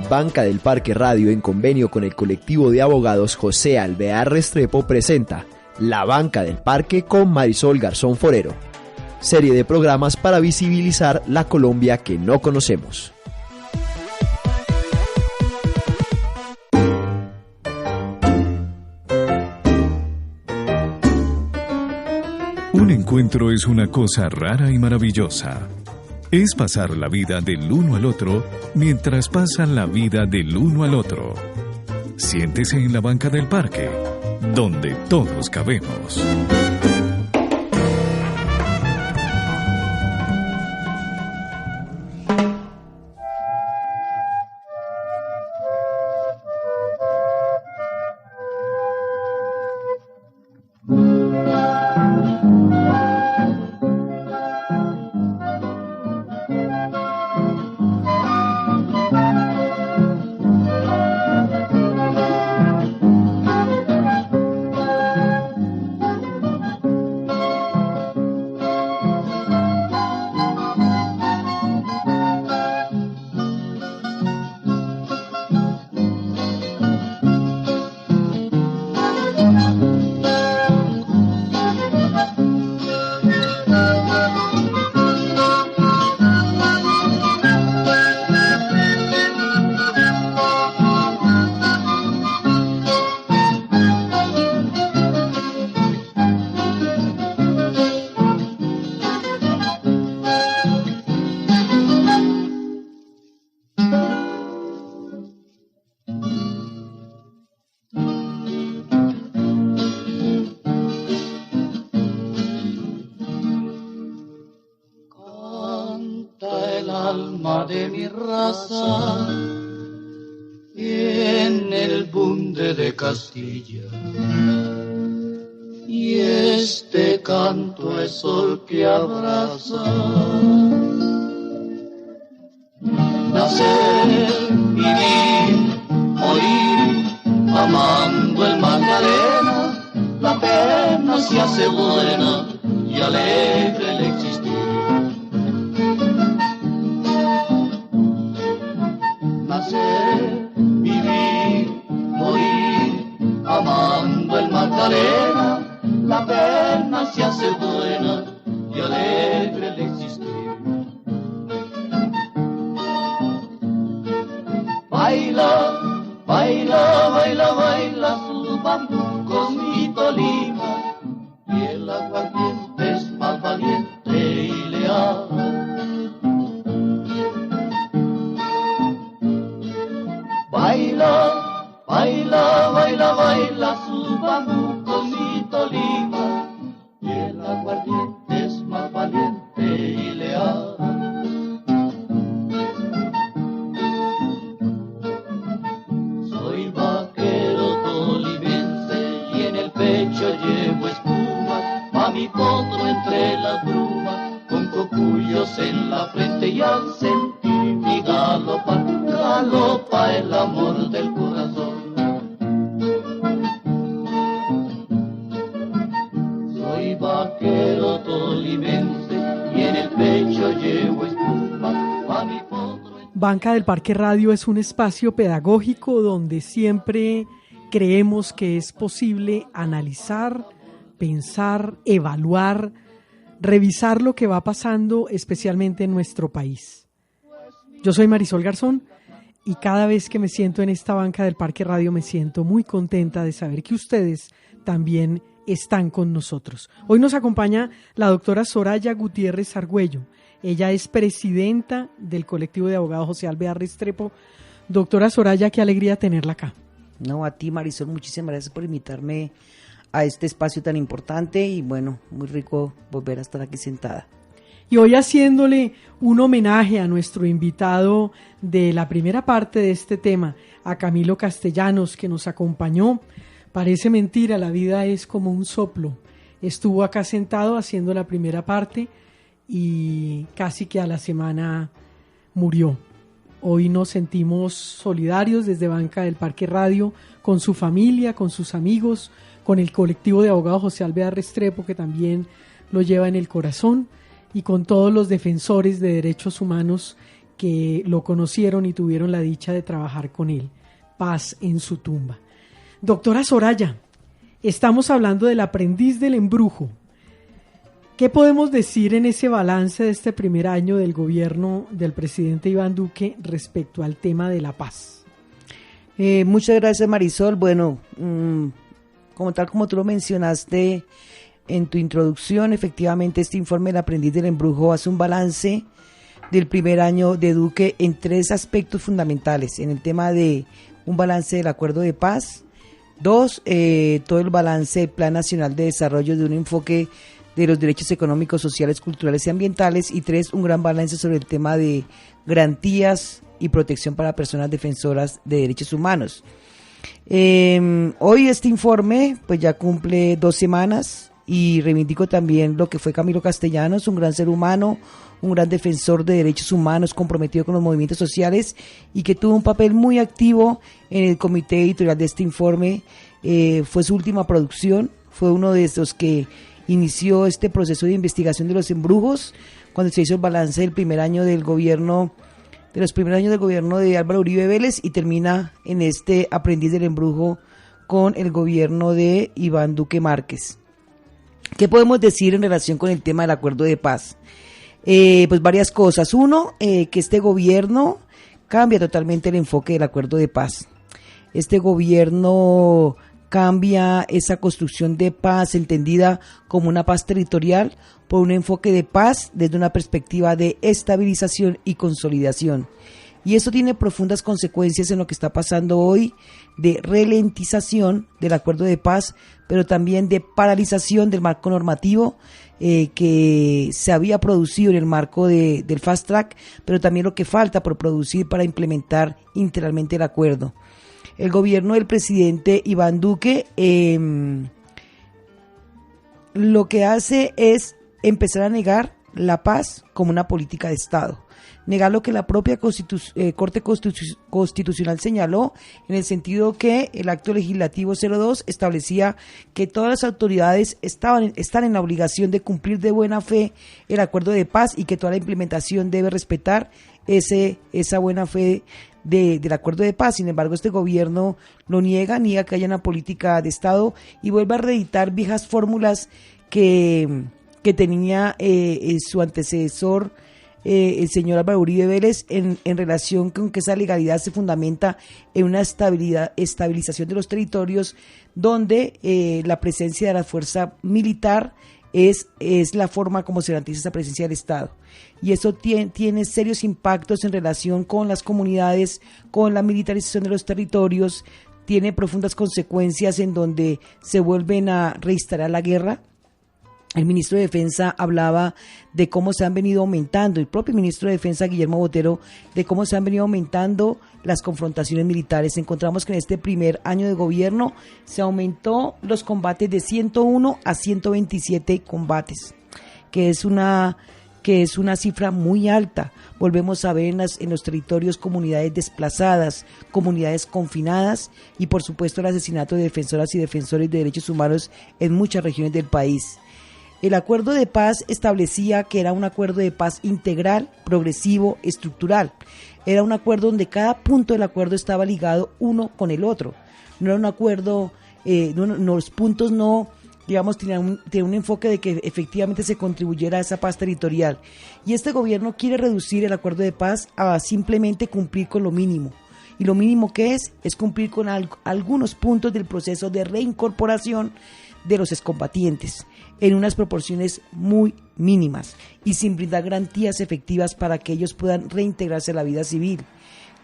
Banca del Parque Radio, en convenio con el colectivo de abogados José Alvear Restrepo, presenta La Banca del Parque con Marisol Garzón Forero, serie de programas para visibilizar la Colombia que no conocemos. Un encuentro es una cosa rara y maravillosa. Es pasar la vida del uno al otro mientras pasan la vida del uno al otro. Siéntese en la banca del parque, donde todos cabemos. alma de mi raza y en el bunde de Castilla. Y este canto es sol que abraza. Nacer, vivir, morir, amando el Magdalena, la pena se hace buena y alegre el existir. Nacer, vivir, morir, amando el Magdalena, la pena se hace buena y alegre el existir. Baila, baila, baila, baila sus bambucos mi Tolima, y el aguardiente es más valiente y leal. Baila, baila, baila, baila sus bambucos mi Tolima, y el aguardiente es más valiente y leal. Soy vaquero tolimense y en el pecho llevo espumas, pa' mi potro entre las brumas, con cocuyos en la frente y al sentir mi galopa, galopa el amor del corazón. Soy vaquero tolimense y en el pecho llevo espumas, pa' mi potro. Banca del Parque Radio es un espacio pedagógico donde siempre creemos que es posible analizar, pensar, evaluar, revisar lo que va pasando especialmente en nuestro país. Yo soy Marisol Garzón y cada vez que me siento en esta banca del Parque Radio me siento muy contenta de saber que ustedes también están con nosotros. Hoy nos acompaña la doctora Soraya Gutiérrez Argüello. Ella es presidenta del colectivo de abogados José Alvear Restrepo. Doctora Soraya, qué alegría tenerla acá. No, a ti Marisol, muchísimas gracias por invitarme a este espacio tan importante y bueno, muy rico volver a estar aquí sentada. Y hoy haciéndole un homenaje a nuestro invitado de la primera parte de este tema, a Camilo Castellanos, que nos acompañó. Parece mentira, la vida es como un soplo. Estuvo acá sentado haciendo la primera parte y casi que a la semana murió. Hoy nos sentimos solidarios desde Banca del Parque Radio con su familia, con sus amigos, con el colectivo de abogados José Alvear Restrepo, que también lo lleva en el corazón, y con todos los defensores de derechos humanos que lo conocieron y tuvieron la dicha de trabajar con él. Paz en su tumba. Doctora Soraya, estamos hablando del aprendiz del embrujo. ¿Qué podemos decir en ese balance de este primer año del gobierno del presidente Iván Duque respecto al tema de la paz? Muchas gracias, Marisol. Bueno, como tú lo mencionaste en tu introducción, efectivamente este informe del aprendiz del embrujo hace un balance del primer año de Duque en 3 aspectos fundamentales. En el tema de un balance del acuerdo de paz, 2, todo el balance del Plan Nacional de Desarrollo de un enfoque de los derechos económicos, sociales, culturales y ambientales, y 3, un gran balance sobre el tema de garantías y protección para personas defensoras de derechos humanos. Hoy este informe pues ya cumple 2 semanas y reivindico también lo que fue Camilo Castellanos, un gran ser humano, un gran defensor de derechos humanos comprometido con los movimientos sociales y que tuvo un papel muy activo en el comité editorial de este informe. Fue su última producción, fue uno de esos que inició este proceso de investigación de los embrujos cuando se hizo el balance del primer año del gobierno, de los primeros años del gobierno de Álvaro Uribe Vélez, y termina en este aprendiz del embrujo con el gobierno de Iván Duque Márquez. ¿Qué podemos decir en relación con el tema del acuerdo de paz? Pues varias cosas. Uno, que este gobierno cambia totalmente el enfoque del acuerdo de paz. Este gobierno cambia esa construcción de paz entendida como una paz territorial por un enfoque de paz desde una perspectiva de estabilización y consolidación. Y eso tiene profundas consecuencias en lo que está pasando hoy, de ralentización del acuerdo de paz, pero también de paralización del marco normativo que se había producido en el marco del Fast Track, pero también lo que falta por producir para implementar integralmente el acuerdo. El gobierno del presidente Iván Duque lo que hace es empezar a negar la paz como una política de Estado. Negar lo que la propia Corte Constitucional señaló, en el sentido que el acto legislativo 02 establecía que todas las autoridades están en la obligación de cumplir de buena fe el acuerdo de paz y que toda la implementación debe respetar esa buena fe del acuerdo de paz. Sin embargo, este gobierno lo niega que haya una política de Estado y vuelve a reeditar viejas fórmulas que tenía su antecesor, el señor Álvaro Uribe Vélez, en relación con que esa legalidad se fundamenta en una estabilización de los territorios, donde la presencia de la fuerza militar es la forma como se garantiza esa presencia del Estado. Y eso tiene serios impactos en relación con las comunidades, con la militarización de los territorios, tiene profundas consecuencias en donde se vuelven a reinstalar la guerra. El ministro de Defensa hablaba de cómo se han venido aumentando, el propio ministro de Defensa, Guillermo Botero, de cómo se han venido aumentando las confrontaciones militares. Encontramos que en este primer año de gobierno se aumentó los combates de 101 a 127 combates, que es una cifra muy alta. Volvemos a ver en los territorios comunidades desplazadas, comunidades confinadas y por supuesto el asesinato de defensoras y defensores de derechos humanos en muchas regiones del país. El acuerdo de paz establecía que era un acuerdo de paz integral, progresivo, estructural. Era un acuerdo donde cada punto del acuerdo estaba ligado uno con el otro. No era un acuerdo, los puntos no, digamos, tenían un enfoque de que efectivamente se contribuyera a esa paz territorial. Y este gobierno quiere reducir el acuerdo de paz a simplemente cumplir con lo mínimo. Y lo mínimo que es cumplir con algunos puntos del proceso de reincorporación de los excombatientes en unas proporciones muy mínimas y sin brindar garantías efectivas para que ellos puedan reintegrarse a la vida civil.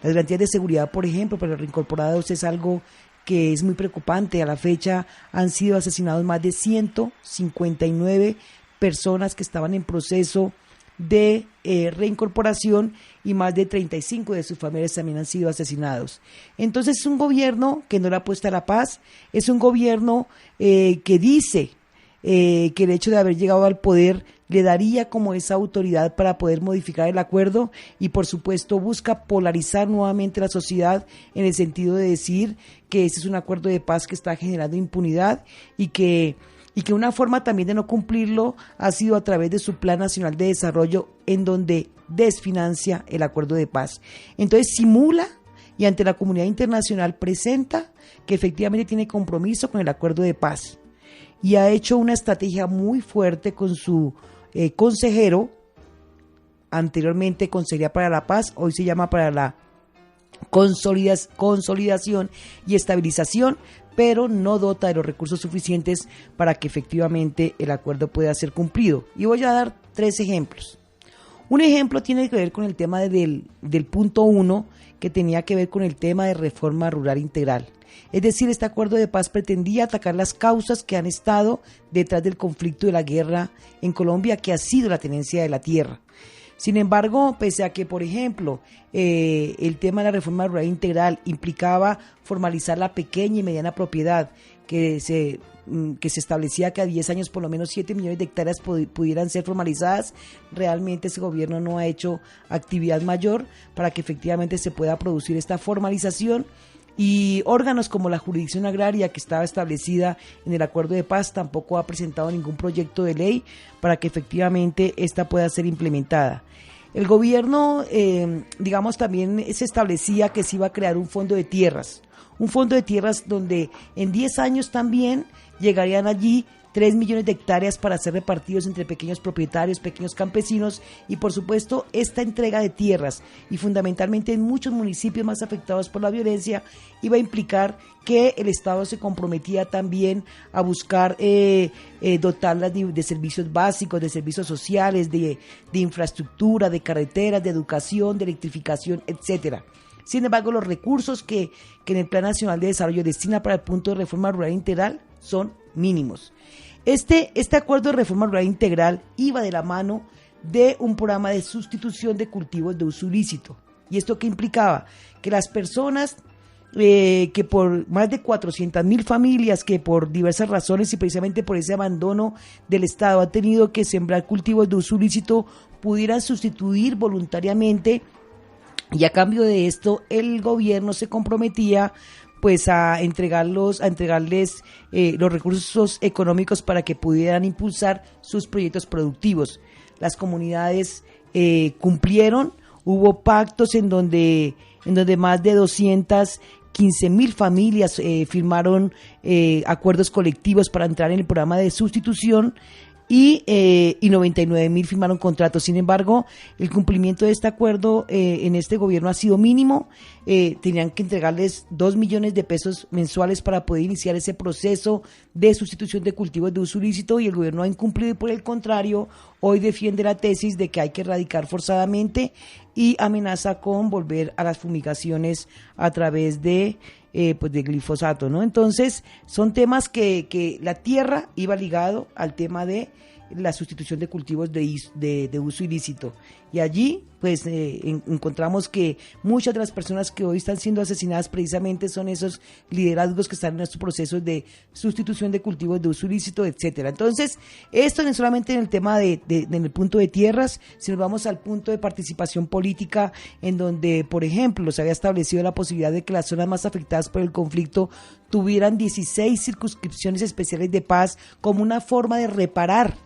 Las garantías de seguridad, por ejemplo, para los reincorporados es algo que es muy preocupante. A la fecha han sido asesinados más de 159 personas que estaban en proceso de reincorporación y más de 35 de sus familiares también han sido asesinados. Entonces es un gobierno que no le apuesta a la paz, es un gobierno que dice que el hecho de haber llegado al poder le daría como esa autoridad para poder modificar el acuerdo y por supuesto busca polarizar nuevamente la sociedad en el sentido de decir que ese es un acuerdo de paz que está generando impunidad y que y que una forma también de no cumplirlo ha sido a través de su Plan Nacional de Desarrollo, en donde desfinancia el acuerdo de paz. Entonces simula y ante la comunidad internacional presenta que efectivamente tiene compromiso con el acuerdo de paz y ha hecho una estrategia muy fuerte con su consejero, anteriormente Consejería para la Paz, hoy se llama para la consolidación y estabilización, pero no dota de los recursos suficientes para que efectivamente el acuerdo pueda ser cumplido. Y voy a dar 3 ejemplos. Un ejemplo tiene que ver con el tema del punto 1, que tenía que ver con el tema de reforma rural integral. Es decir, este acuerdo de paz pretendía atacar las causas que han estado detrás del conflicto de la guerra en Colombia, que ha sido la tenencia de la tierra. Sin embargo, pese a que, por ejemplo, el tema de la reforma rural integral implicaba formalizar la pequeña y mediana propiedad, que se establecía que a 10 años por lo menos 7 millones de hectáreas pudieran ser formalizadas, realmente ese gobierno no ha hecho actividad mayor para que efectivamente se pueda producir esta formalización. Y órganos como la jurisdicción agraria, que estaba establecida en el acuerdo de paz, tampoco ha presentado ningún proyecto de ley para que efectivamente esta pueda ser implementada. El gobierno, digamos, también se establecía que se iba a crear un fondo de tierras donde en 10 años también llegarían allí 3 millones de hectáreas para ser repartidos entre pequeños propietarios, pequeños campesinos, y por supuesto esta entrega de tierras, y fundamentalmente en muchos municipios más afectados por la violencia, iba a implicar que el Estado se comprometía también a buscar dotarlas de servicios básicos, de servicios sociales, de infraestructura, de carreteras, de educación, de electrificación, etcétera. Sin embargo, los recursos que en el Plan Nacional de Desarrollo destina para el punto de reforma rural integral son mínimos. Este acuerdo de reforma rural integral iba de la mano de un programa de sustitución de cultivos de uso ilícito. ¿Y esto qué implicaba? Que las personas que por más de 400.000 familias que por diversas razones y precisamente por ese abandono del Estado han tenido que sembrar cultivos de uso ilícito pudieran sustituir voluntariamente, y a cambio de esto el gobierno se comprometía pues a entregarles los recursos económicos para que pudieran impulsar sus proyectos productivos. Las comunidades cumplieron, hubo pactos en donde más de 215.000 familias firmaron acuerdos colectivos para entrar en el programa de sustitución, y 99.000 firmaron contratos. Sin embargo, el cumplimiento de este acuerdo en este gobierno ha sido mínimo. Tenían que entregarles 2 millones de pesos mensuales para poder iniciar ese proceso de sustitución de cultivos de uso ilícito, y el gobierno ha incumplido, y por el contrario, hoy defiende la tesis de que hay que erradicar forzadamente y amenaza con volver a las fumigaciones a través de glifosato, ¿no? Entonces, son temas que la tierra iba ligado al tema de la sustitución de cultivos de uso ilícito. Y allí, pues, encontramos que muchas de las personas que hoy están siendo asesinadas precisamente son esos liderazgos que están en estos procesos de sustitución de cultivos de uso ilícito, etcétera. Entonces, esto no es solamente en el tema en el punto de tierras, sino vamos al punto de participación política, en donde, por ejemplo, se había establecido la posibilidad de que las zonas más afectadas por el conflicto tuvieran 16 circunscripciones especiales de paz como una forma de reparar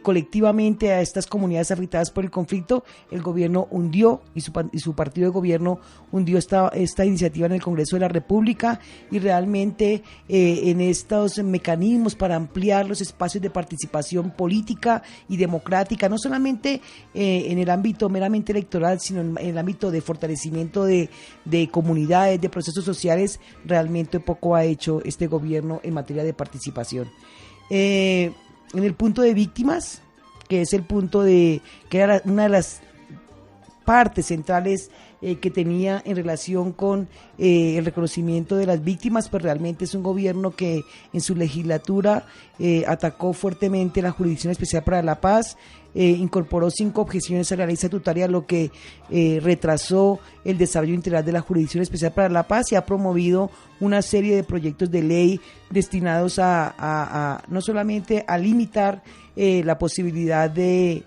colectivamente a estas comunidades afectadas por el conflicto. El gobierno hundió, y su partido de gobierno hundió esta iniciativa en el Congreso de la República, y realmente en estos mecanismos para ampliar los espacios de participación política y democrática, no solamente en el ámbito meramente electoral, sino en el ámbito de fortalecimiento de comunidades, de procesos sociales, realmente poco ha hecho este gobierno en materia de participación. En el punto de víctimas, que es el punto que era una de las partes centrales que tenía en relación con el reconocimiento de las víctimas, pues realmente es un gobierno que en su legislatura atacó fuertemente la Jurisdicción Especial para la Paz, incorporó 5 objeciones a la ley estatutaria, lo que retrasó el desarrollo integral de la Jurisdicción Especial para la Paz, y ha promovido una serie de proyectos de ley destinados a no solamente a limitar la posibilidad de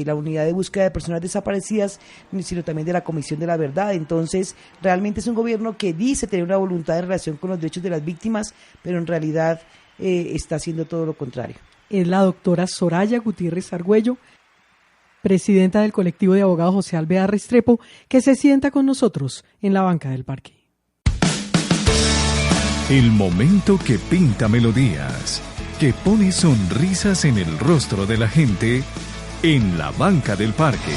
la unidad de búsqueda de personas desaparecidas, sino también de la Comisión de la Verdad. Entonces, realmente es un gobierno que dice tener una voluntad en relación con los derechos de las víctimas, pero en realidad está haciendo todo lo contrario. Es la doctora Soraya Gutiérrez Argüello, presidenta del colectivo de abogados José Alvear Restrepo, que se sienta con nosotros en la banca del parque. El momento que pinta melodías, que pone sonrisas en el rostro de la gente en la banca del parque.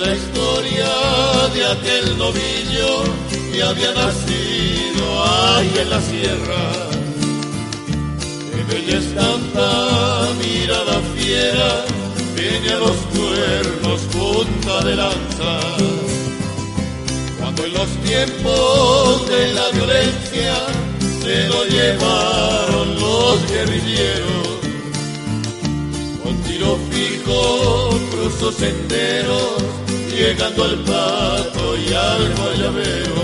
La historia de aquel novillo que había nacido ahí en la sierra, de bella estampa, mirada fiera, tenía los cuernos punta de lanza. Cuando en los tiempos de la violencia se lo llevaron los guerrilleros, con tiro fijo cruzó senderos, llegando al Pato y al Guayabeo.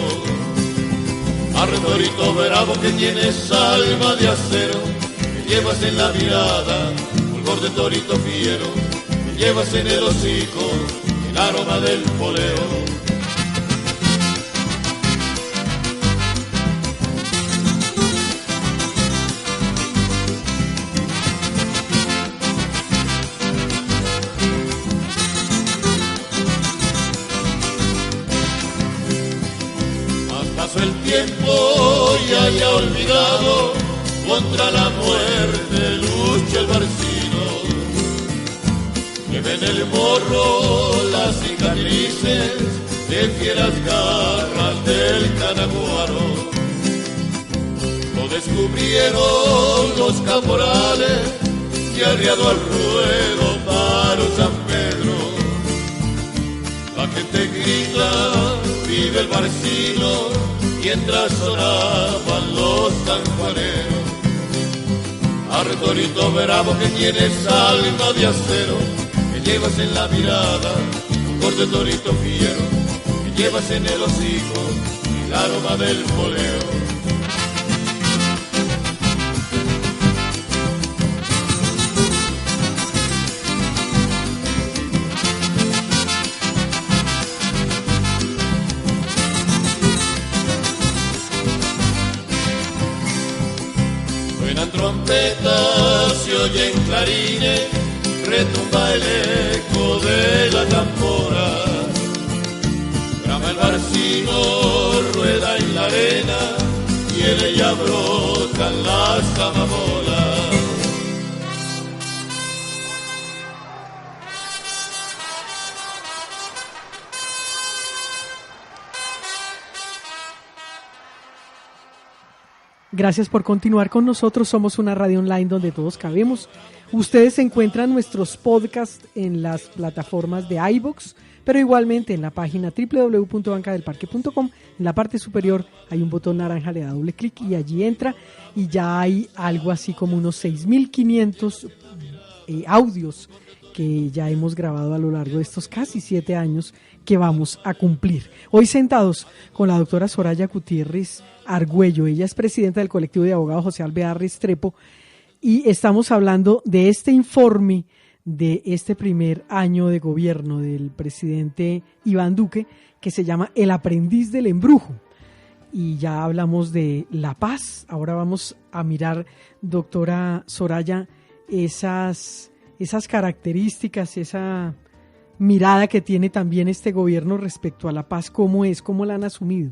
Arre torito bravo que tienes alma de acero, que llevas en la mirada fulgor de torito fiero, que llevas en el hocico el aroma del poleo. El tiempo ya haya olvidado, contra la muerte lucha el barcino. Lleva en el morro las cicatrices de fieras garras del canaguaro. Lo descubrieron los caporales que arriado al ruedo para San Pedro. La gente grita, vive el barcino, mientras sonaban los sanjuaneros. Arre torito bravo que tienes alma de acero, que llevas en la mirada fulgor de torito fiero, que llevas en el hocico el aroma del poleo. Trompetas se oyen clarines, retumba el eco de la tambora. Brama el barcino, rueda en la arena, y en ella brotan las amapolas. Gracias por continuar con nosotros. Somos una radio online donde todos cabemos. Ustedes encuentran nuestros podcasts en las plataformas de iVoox, pero igualmente en la página www.bancadelparque.com. En la parte superior hay un botón naranja, le da doble clic y allí entra, y ya hay algo así como unos 6.500 audios que ya hemos grabado a lo largo de estos casi 7 años que vamos a cumplir. Hoy sentados con la doctora Soraya Gutiérrez Argüello. Ella es presidenta del colectivo de abogados José Alvear Restrepo, y estamos hablando de este informe de este primer año de gobierno del presidente Iván Duque, que se llama El aprendiz del embrujo. Y ya hablamos de la paz. Ahora vamos a mirar, doctora Soraya, esas características, esa mirada que tiene también este gobierno respecto a la paz. ¿Cómo es? ¿Cómo la han asumido?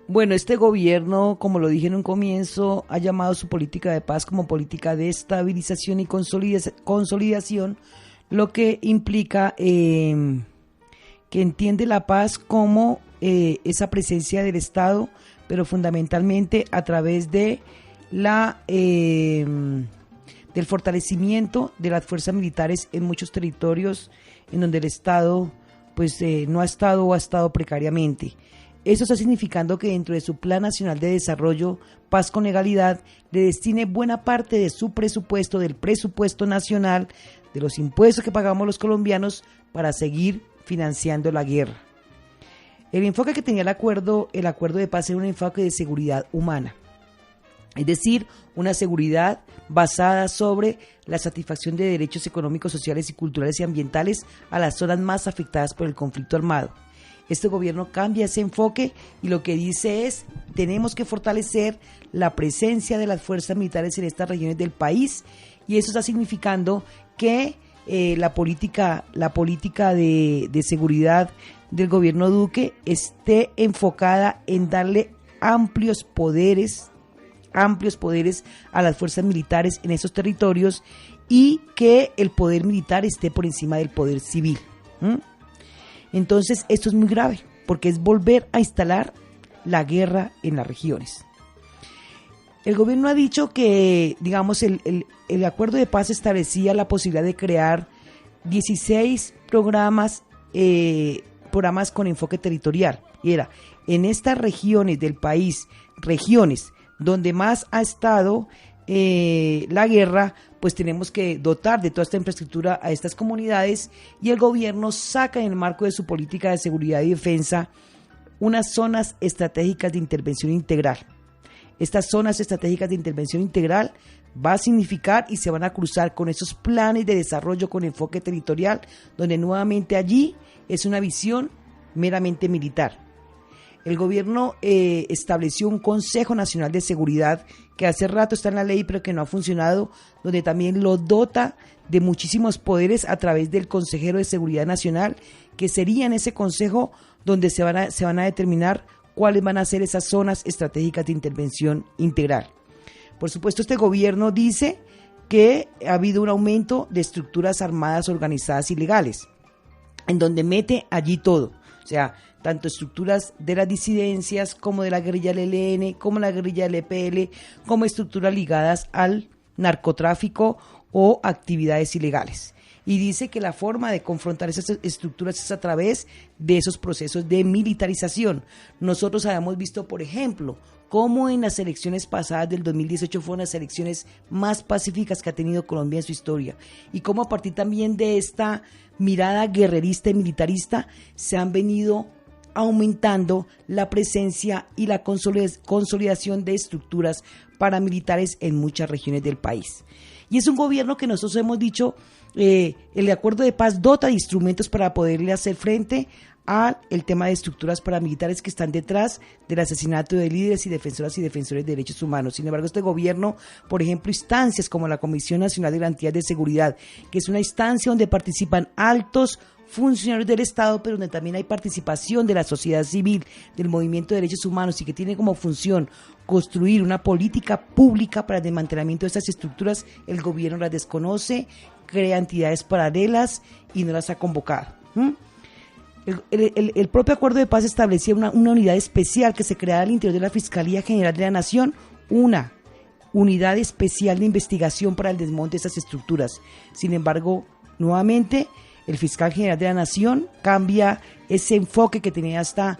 Bueno, este gobierno, como lo dije en un comienzo, ha llamado su política de paz como política de estabilización y consolidación, lo que implica que entiende la paz como esa presencia del Estado, pero fundamentalmente a través de del fortalecimiento de las fuerzas militares en muchos territorios en donde el Estado pues no ha estado o ha estado precariamente. Eso está significando que dentro de su Plan Nacional de Desarrollo, Paz con Legalidad, le destine buena parte de su presupuesto, del presupuesto nacional, de los impuestos que pagamos los colombianos, para seguir financiando la guerra. El enfoque que tenía el acuerdo de paz era un enfoque de seguridad humana, es decir, una seguridad basada sobre la satisfacción de derechos económicos, sociales y culturales y ambientales a las zonas más afectadas por el conflicto armado. Este gobierno cambia ese enfoque y lo que dice es: tenemos que fortalecer la presencia de las fuerzas militares en estas regiones del país, y eso está significando que la política de seguridad del gobierno Duque esté enfocada en darle amplios poderes a las fuerzas militares en esos territorios, y que el poder militar esté por encima del poder civil. Entonces esto es muy grave, porque es volver a instalar la guerra en las regiones. El gobierno ha dicho que, digamos, el acuerdo de paz establecía la posibilidad de crear 16 programas con enfoque territorial. Y era, en estas regiones del país, regiones donde más ha estado la guerra, pues tenemos que dotar de toda esta infraestructura a estas comunidades, y el gobierno saca en el marco de su política de seguridad y defensa unas zonas estratégicas de intervención integral. Estas zonas estratégicas de intervención integral va a significar y se van a cruzar con esos planes de desarrollo con enfoque territorial, donde nuevamente allí es una visión meramente militar. El gobierno estableció un Consejo Nacional de Seguridad que hace rato está en la ley pero que no ha funcionado, donde también lo dota de muchísimos poderes a través del Consejero de Seguridad Nacional, que sería en ese consejo donde se van a determinar cuáles van a ser esas zonas estratégicas de intervención integral. Por supuesto, este gobierno dice que ha habido un aumento de estructuras armadas organizadas ilegales, en donde mete allí todo, o sea, tanto estructuras de las disidencias como de la guerrilla del ELN, como la guerrilla del EPL, como estructuras ligadas al narcotráfico o actividades ilegales. Y dice que la forma de confrontar esas estructuras es a través de esos procesos de militarización. Nosotros habíamos visto, por ejemplo, cómo en las elecciones pasadas del 2018 fueron las elecciones más pacíficas que ha tenido Colombia en su historia, y cómo a partir también de esta mirada guerrerista y militarista se han venido aumentando la presencia y la consolidación de estructuras paramilitares en muchas regiones del país. Y es un gobierno que nosotros hemos dicho, el acuerdo de paz dota de instrumentos para poderle hacer frente al tema de estructuras paramilitares que están detrás del asesinato de líderes y defensoras y defensores de derechos humanos. Sin embargo, este gobierno, por ejemplo, instancias como la Comisión Nacional de Garantías de Seguridad, que es una instancia donde participan altos funcionarios del Estado, pero donde también hay participación de la sociedad civil, del movimiento de derechos humanos, y que tiene como función construir una política pública para el desmantelamiento de estas estructuras, el gobierno las desconoce, crea entidades paralelas y no las ha convocado. El propio acuerdo de paz establecía una unidad especial que se creara al interior de la Fiscalía General de la Nación, una unidad especial de investigación para el desmonte de estas estructuras. Sin embargo, nuevamente, el fiscal general de la Nación cambia ese enfoque que tenía esta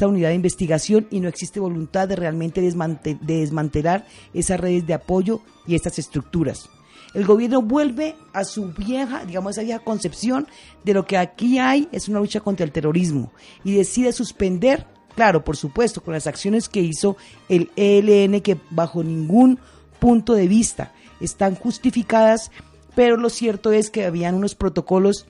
unidad de investigación, y no existe voluntad de realmente desmantelar esas redes de apoyo y estas estructuras. El gobierno vuelve a su esa vieja concepción de lo que aquí hay es una lucha contra el terrorismo, y decide suspender, claro, por supuesto, con las acciones que hizo el ELN, que bajo ningún punto de vista están justificadas, pero lo cierto es que habían unos protocolos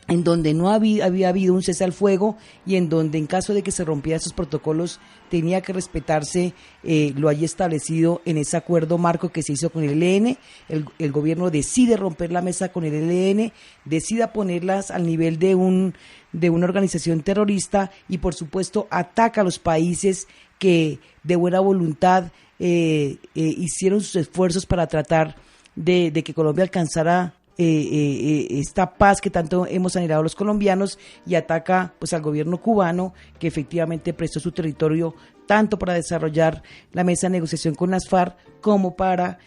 en donde no había habido un cese al fuego, y en donde, en caso de que se rompieran esos protocolos, tenía que respetarse lo allí establecido en ese acuerdo marco que se hizo con el ELN. El gobierno decide romper la mesa con el ELN, decide ponerlas al nivel de una organización terrorista, y por supuesto ataca a los países que de buena voluntad hicieron sus esfuerzos para tratar de que Colombia alcanzara esta paz que tanto hemos anhelado los colombianos, y ataca pues al gobierno cubano, que efectivamente prestó su territorio tanto para desarrollar la mesa de negociación con las FARC como para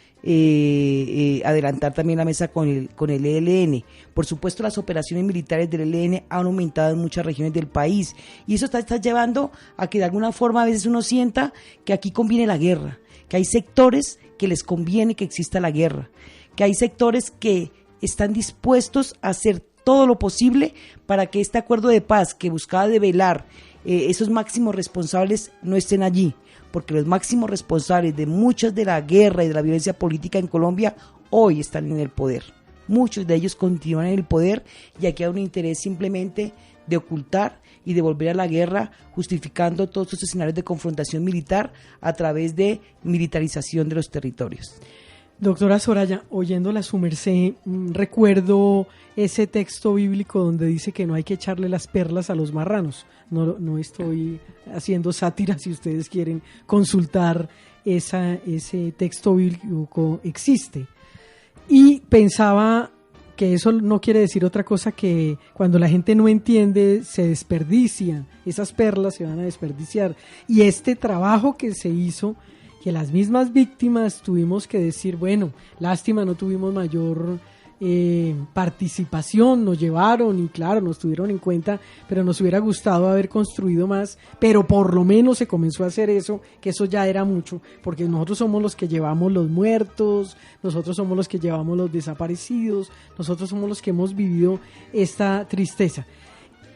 adelantar también la mesa con el ELN. Por supuesto, las operaciones militares del ELN han aumentado en muchas regiones del país y eso está llevando a que de alguna forma a veces uno sienta que aquí conviene la guerra, que hay sectores que les conviene que exista la guerra, que hay sectores que están dispuestos a hacer todo lo posible para que este acuerdo de paz que buscaba develar esos máximos responsables no estén allí, porque los máximos responsables de muchas de la guerra y de la violencia política en Colombia hoy están en el poder. Muchos de ellos continúan en el poder y aquí hay un interés simplemente de ocultar y de volver a la guerra, justificando todos estos escenarios de confrontación militar a través de militarización de los territorios. Doctora Soraya, oyéndola su merced, recuerdo ese texto bíblico donde dice que no hay que echarle las perlas a los marranos. No estoy haciendo sátira, si ustedes quieren consultar ese texto bíblico existe. Y pensaba que eso no quiere decir otra cosa que cuando la gente no entiende se desperdician, esas perlas se van a desperdiciar. Y este trabajo que se hizo, que las mismas víctimas tuvimos que decir, bueno, lástima, no tuvimos mayor participación, nos llevaron y claro, nos tuvieron en cuenta, pero nos hubiera gustado haber construido más, pero por lo menos se comenzó a hacer eso, que eso ya era mucho, porque nosotros somos los que llevamos los muertos, nosotros somos los que llevamos los desaparecidos, nosotros somos los que hemos vivido esta tristeza.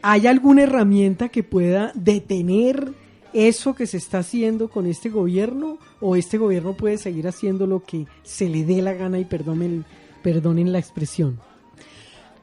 ¿Hay alguna herramienta que pueda detener eso que se está haciendo con este gobierno, o este gobierno puede seguir haciendo lo que se le dé la gana y perdonen la expresión?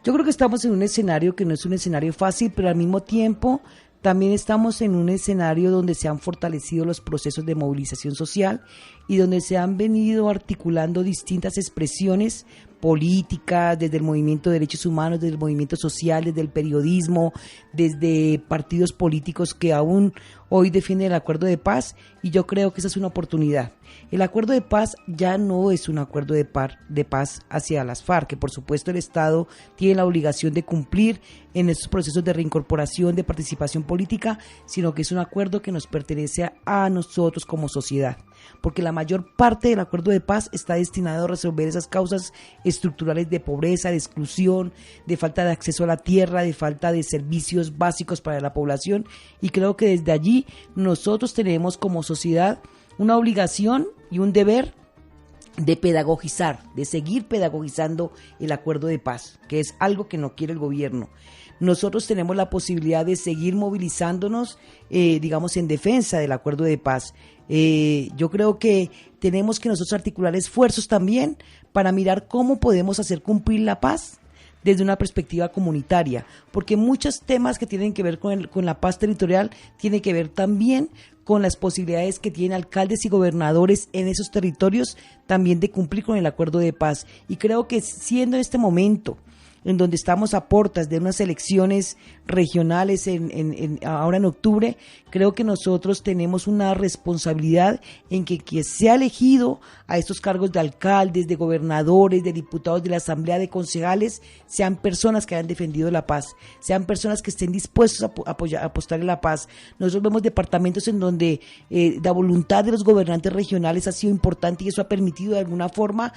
Yo creo que estamos en un escenario que no es un escenario fácil, pero al mismo tiempo también estamos en un escenario donde se han fortalecido los procesos de movilización social y donde se han venido articulando distintas expresiones políticas, desde el movimiento de derechos humanos, desde el movimiento social, desde el periodismo, desde partidos políticos que aún hoy defienden el acuerdo de paz, y yo creo que esa es una oportunidad. El acuerdo de paz ya no es un acuerdo de paz hacia las FARC, que por supuesto el Estado tiene la obligación de cumplir en estos procesos de reincorporación, de participación política, sino que es un acuerdo que nos pertenece a nosotros como sociedad, porque la mayor parte del acuerdo de paz está destinado a resolver esas causas estructurales de pobreza, de exclusión, de falta de acceso a la tierra, de falta de servicios básicos para la población, y creo que desde allí nosotros tenemos como sociedad una obligación y un deber de pedagogizar, de seguir pedagogizando el acuerdo de paz, que es algo que no quiere el gobierno. Nosotros tenemos la posibilidad de seguir movilizándonos, digamos, en defensa del acuerdo de paz. Yo creo que tenemos que nosotros articular esfuerzos también para mirar cómo podemos hacer cumplir la paz desde una perspectiva comunitaria, porque muchos temas que tienen que ver con la paz territorial tienen que ver también con las posibilidades que tienen alcaldes y gobernadores en esos territorios también de cumplir con el acuerdo de paz. Y creo que siendo este momento en donde estamos a puertas de unas elecciones regionales ahora en octubre, creo que nosotros tenemos una responsabilidad en que sea elegido a estos cargos de alcaldes, de gobernadores, de diputados de la asamblea, de concejales, sean personas que hayan defendido la paz, sean personas que estén dispuestos a apostar en la paz. Nosotros vemos departamentos en donde la voluntad de los gobernantes regionales ha sido importante y eso ha permitido de alguna forma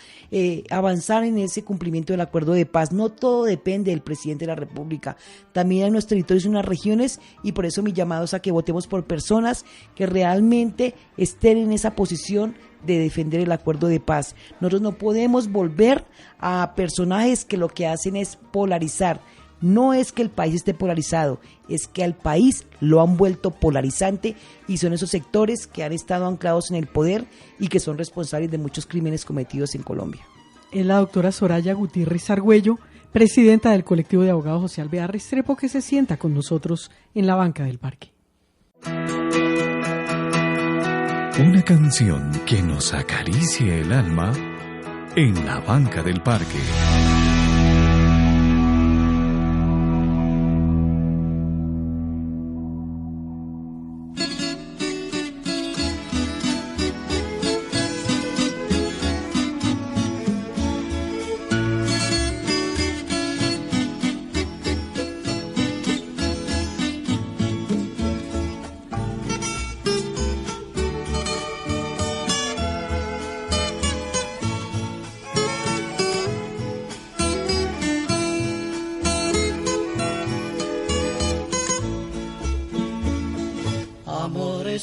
avanzar en ese cumplimiento del acuerdo de paz. No todo depende del presidente de la República, también hay unos territorios y unas regiones, y por eso mi llamado es a que votemos por personas que realmente estén en esa posición de defender el acuerdo de paz. Nosotros no podemos volver a personajes que lo que hacen es polarizar. No es que el país esté polarizado, es que al país lo han vuelto polarizante y son esos sectores que han estado anclados en el poder y que son responsables de muchos crímenes cometidos en Colombia. Es la doctora Soraya Gutiérrez Argüello, presidenta del colectivo de abogados José Alvear Restrepo, que se sienta con nosotros en la banca del parque. Una canción que nos acaricie el alma en la banca del parque.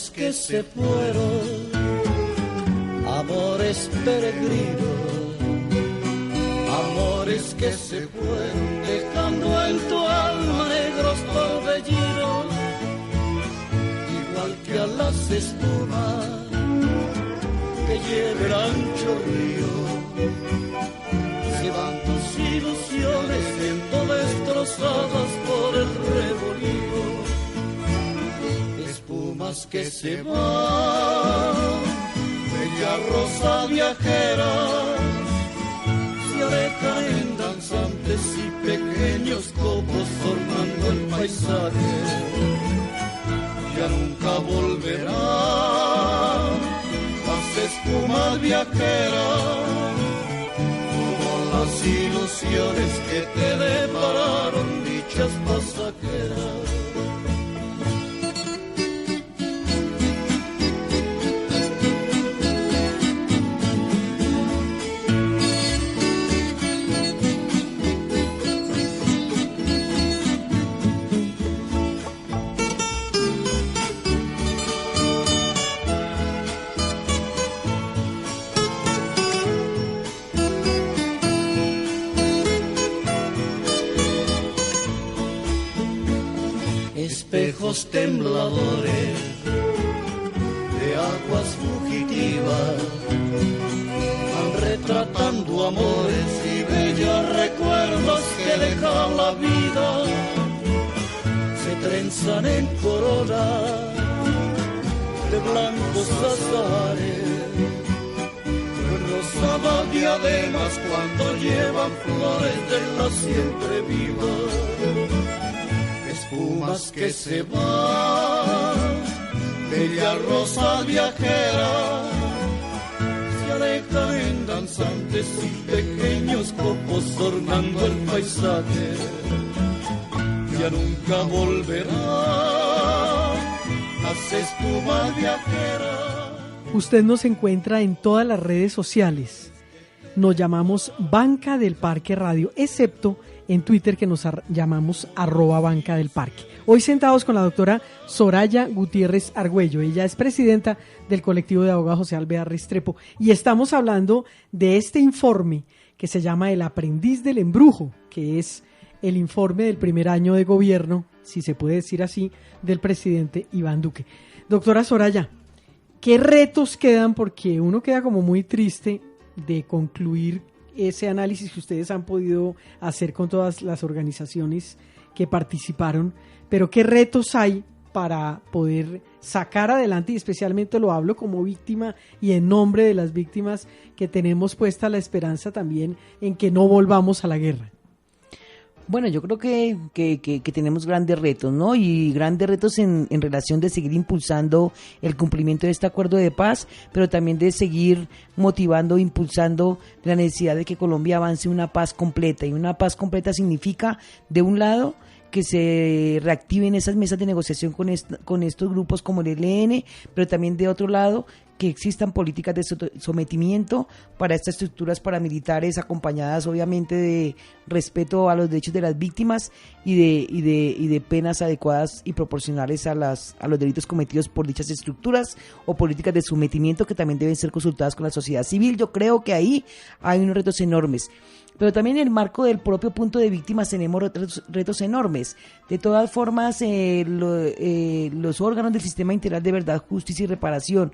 amores que se fueron, amores peregrinos, amores que se fueron dejando en tu alma negros torbellinos, igual que a las espumas que lleva el ancho río. Se van tus ilusiones siendo destrozadas por el revolío. Espumas que se van, bella rosa viajera, se alejan en danzantes y pequeños copos formando el paisaje. Ya nunca volverán las espumas viajeras, como las ilusiones que te depararon dichas pasajeras. Espejos tembladores de aguas fugitivas van retratando amores y bellos recuerdos que deja la vida. Se trenzan en coronas de blancos azahares, rosadas diademas cuando llevan flores de la siempre viva. Espumas que se van, bella rosa viajera, se alejan en danzantes y pequeños copos ornando el paisaje. Ya nunca volverán las espumas viajeras. Usted nos encuentra en todas las redes sociales. Nos llamamos Banca del Parque Radio, excepto en Twitter, que nos llamamos @Banca del Parque. Hoy sentados con la doctora Soraya Gutiérrez Argüello. Ella es presidenta del colectivo de abogados José Alvear Restrepo y estamos hablando de este informe que se llama El aprendiz del embrujo, que es el informe del primer año de gobierno, si se puede decir así, del presidente Iván Duque. Doctora Soraya, ¿qué retos quedan? Porque uno queda como muy triste de concluir ese análisis que ustedes han podido hacer con todas las organizaciones que participaron, pero ¿qué retos hay para poder sacar adelante? Y especialmente lo hablo como víctima y en nombre de las víctimas que tenemos puesta la esperanza también en que no volvamos a la guerra. Bueno, yo creo que tenemos grandes retos, ¿no? Y grandes retos en relación de seguir impulsando el cumplimiento de este acuerdo de paz, pero también de seguir motivando, impulsando la necesidad de que Colombia avance una paz completa. Y una paz completa significa, de un lado, que se reactiven esas mesas de negociación con estos grupos como el ELN, pero también de otro lado, que existan políticas de sometimiento para estas estructuras paramilitares, acompañadas obviamente de respeto a los derechos de las víctimas y de penas adecuadas y proporcionales a los delitos cometidos por dichas estructuras, o políticas de sometimiento que también deben ser consultadas con la sociedad civil. Yo creo que ahí hay unos retos enormes. Pero también en el marco del propio punto de víctimas tenemos retos enormes. De todas formas, los órganos del Sistema Integral de Verdad, Justicia y Reparación,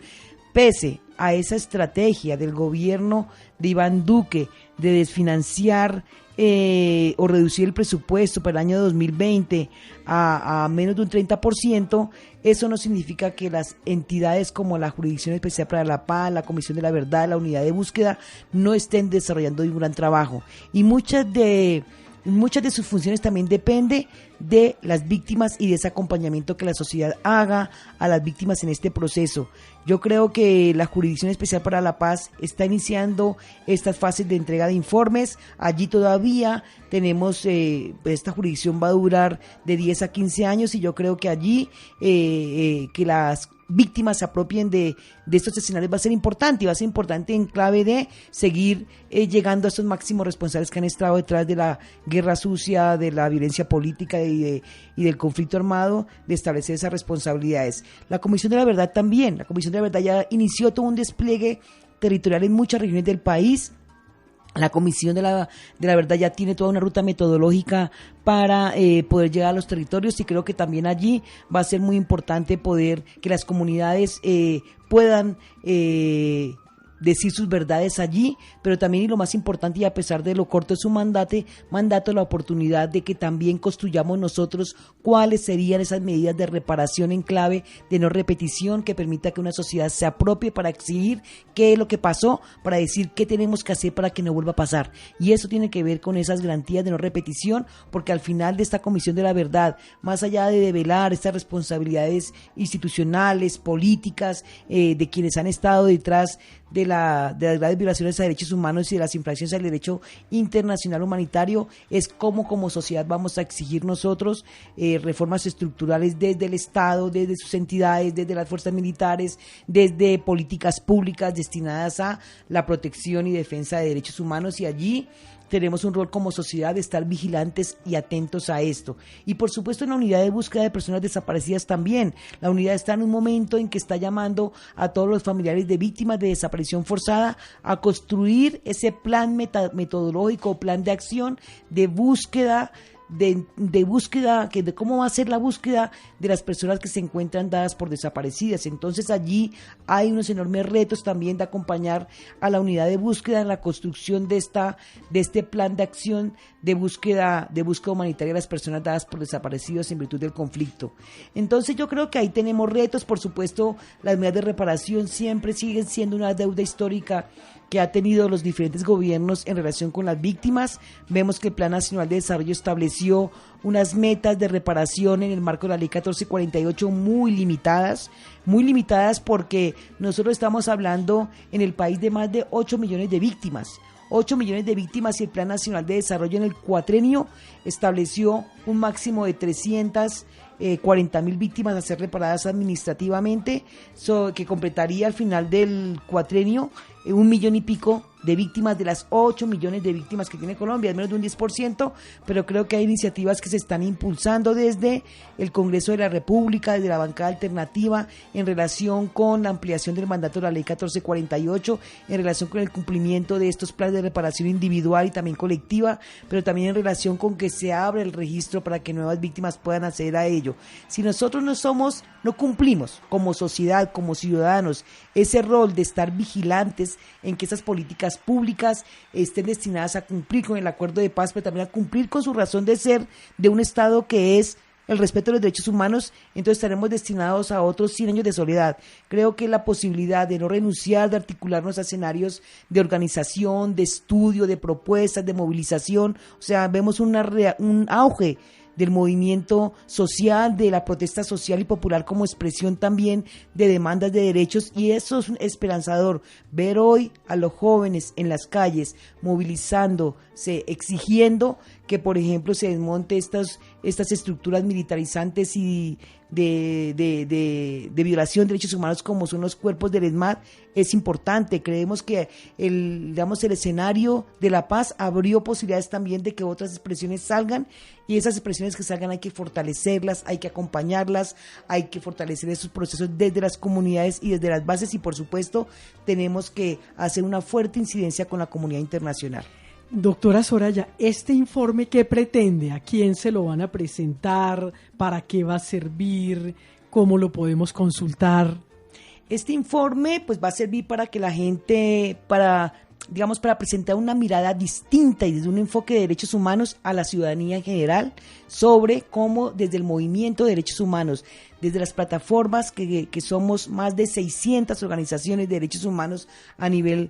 pese a esa estrategia del gobierno de Iván Duque de desfinanciar o reducir el presupuesto para el año 2020 a menos de un 30%, eso no significa que las entidades como la Jurisdicción Especial para la Paz, la Comisión de la Verdad, la Unidad de Búsqueda no estén desarrollando un gran trabajo. Y muchas de sus funciones también depende de las víctimas y de ese acompañamiento que la sociedad haga a las víctimas en este proceso. Yo creo que la Jurisdicción Especial para la Paz está iniciando estas fases de entrega de informes. Allí todavía tenemos, esta jurisdicción va a durar de 10 a 15 años y yo creo que allí que las víctimas se apropien de estos escenarios va a ser importante, y va a ser importante en clave de seguir llegando a estos máximos responsables que han estado detrás de la guerra sucia, de la violencia política y del conflicto armado, de establecer esas responsabilidades. La Comisión de la Verdad también, la Comisión de la Verdad ya inició todo un despliegue territorial en muchas regiones del país. La Comisión de la Verdad ya tiene toda una ruta metodológica para poder llegar a los territorios, y creo que también allí va a ser muy importante poder que las comunidades puedan decir sus verdades allí, pero también, y lo más importante, y a pesar de lo corto de su mandato, la oportunidad de que también construyamos nosotros cuáles serían esas medidas de reparación en clave de no repetición, que permita que una sociedad se apropie para exigir qué es lo que pasó, para decir qué tenemos que hacer para que no vuelva a pasar. Y eso tiene que ver con esas garantías de no repetición, porque al final de esta Comisión de la Verdad, más allá de develar estas responsabilidades institucionales, políticas, de quienes han estado detrás de las graves violaciones a derechos humanos y de las infracciones al derecho internacional humanitario, es cómo como sociedad vamos a exigir nosotros reformas estructurales desde el Estado, desde sus entidades, desde las fuerzas militares, desde políticas públicas destinadas a la protección y defensa de derechos humanos, y allí tenemos un rol como sociedad de estar vigilantes y atentos a esto. Y por supuesto en la unidad de búsqueda de personas desaparecidas también. La unidad está en un momento en que está llamando a todos los familiares de víctimas de desaparición forzada a construir ese plan metodológico, plan de acción de búsqueda, de búsqueda, de cómo va a ser la búsqueda de las personas que se encuentran dadas por desaparecidas. Entonces allí hay unos enormes retos también de acompañar a la unidad de búsqueda en la construcción de este plan de acción de búsqueda humanitaria de las personas dadas por desaparecidos en virtud del conflicto. Entonces yo creo que ahí tenemos retos. Por supuesto, las medidas de reparación siempre siguen siendo una deuda histórica que ha tenido los diferentes gobiernos en relación con las víctimas. Vemos que el Plan Nacional de Desarrollo estableció unas metas de reparación en el marco de la Ley 1448 muy limitadas porque nosotros estamos hablando en el país de más de 8 millones de víctimas. 8 millones de víctimas, y el Plan Nacional de Desarrollo en el cuatrenio estableció un máximo de 340.000 víctimas a ser reparadas administrativamente, que completaría al final del cuatrenio 1 millón y pico de víctimas de las 8 millones de víctimas que tiene Colombia, es menos de un 10%, pero creo que hay iniciativas que se están impulsando desde el Congreso de la República, desde la bancada alternativa, en relación con la ampliación del mandato de la Ley 1448, en relación con el cumplimiento de estos planes de reparación individual y también colectiva, pero también en relación con que se abra el registro para que nuevas víctimas puedan acceder a ello. Si nosotros no cumplimos como sociedad, como ciudadanos, ese rol de estar vigilantes en que esas políticas públicas estén destinadas a cumplir con el acuerdo de paz, pero también a cumplir con su razón de ser de un Estado que es el respeto a los derechos humanos, entonces estaremos destinados a otros 100 años de soledad. Creo que la posibilidad de no renunciar, de articularnos a escenarios de organización, de estudio, de propuestas, de movilización, o sea, vemos un auge del movimiento social, de la protesta social y popular como expresión también de demandas de derechos, y eso es esperanzador, ver hoy a los jóvenes en las calles movilizándose, exigiendo que, por ejemplo, se desmonte estas estructuras militarizantes y de violación de derechos humanos como son los cuerpos del ESMAD, es importante. Creemos que el escenario de la paz abrió posibilidades también de que otras expresiones salgan, y esas expresiones que salgan hay que fortalecerlas, hay que acompañarlas, hay que fortalecer esos procesos desde las comunidades y desde las bases, y por supuesto tenemos que hacer una fuerte incidencia con la comunidad internacional. Doctora Soraya, ¿este informe qué pretende? ¿A quién se lo van a presentar? ¿Para qué va a servir? ¿Cómo lo podemos consultar? Este informe pues va a servir para que la gente, para presentar una mirada distinta y desde un enfoque de derechos humanos a la ciudadanía en general, sobre cómo desde el movimiento de derechos humanos, desde las plataformas que somos más de 600 organizaciones de derechos humanos a nivel